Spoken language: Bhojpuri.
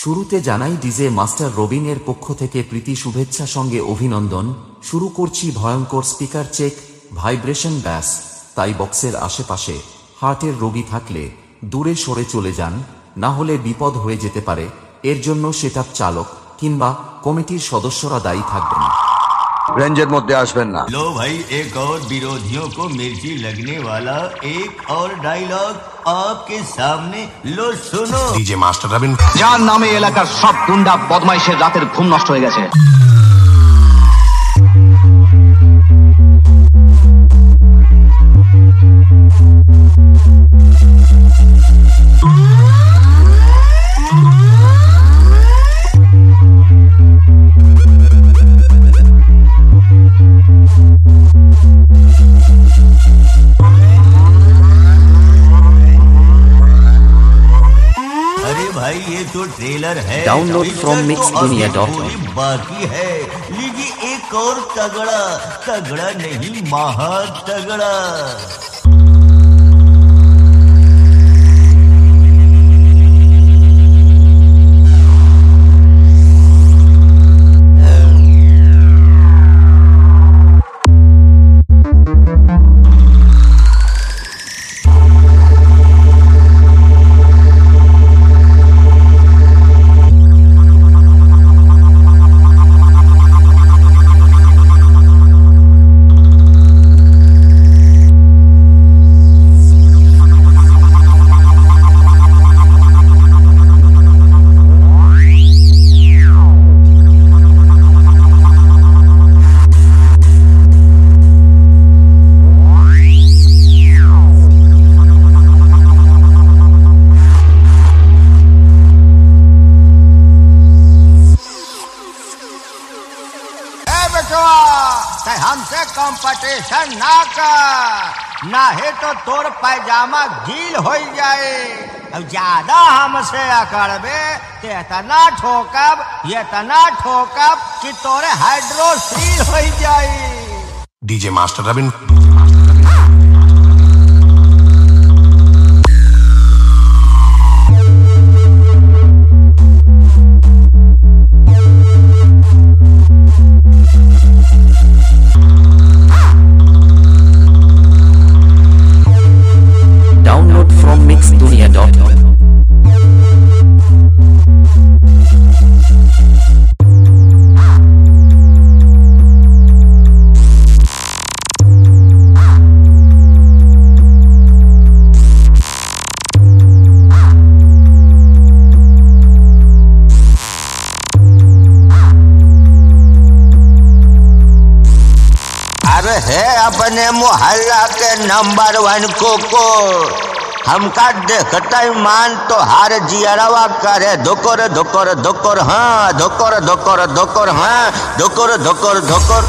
শুরুতে জানাই ডিজে মাস্টার রবিন এর পক্ষ থেকে প্রীতি শুভেচ্ছা সঙ্গে অভিনন্দন। শুরু করছি ভয়ঙ্কর স্পিকার চেক, ভাইব্রেশন ব্যাস। তাই বক্সের আশেপাশে হার্টের রোগী থাকলে দূরে সরে চলে যান, না হলে বিপদ হয়ে যেতে পারে। এর জন্য সেটআপ চালক কিংবা কমিটির সদস্যরা দায়ী থাকবেন। रेंजर मध्य आसबें ना। लो भाई, एक और विरोधियों को मिर्ची लगने वाला एक और डायलॉग आपके सामने, लो सुनो। डीजे मास्टर रबिन যার নামে এলাকার সব গুন্ডা বদমাইশের রাতের ঘুম নষ্ট হয়ে গেছে। भाई ये तो ट्रेलर है, डाउनलोड फ्रॉम mixdunia.com। बाकी है, लीजिए एक और तगड़ा, तगड़ा नहीं महा तगड़ा। हमसे कंपटीशन ना कर, ना है तो तोर पैजामा गील हो जाए। अब ज्यादा हमसे अकड़बे तो इतना ठोकब कि तोरे हाइड्रोसील हो जाए। डीजे मास्टर रबिन डाउनलोड फ्रॉम mixdunia.com। अरे है अपने मोहल्ला के नंबर 1 कोको, हमका देखता ही मान तो हार जियरवा करे धोकर धोकर धोकर, हाँ धोकर धोकर धोकर, हाँ धोकर धोकर धोकर।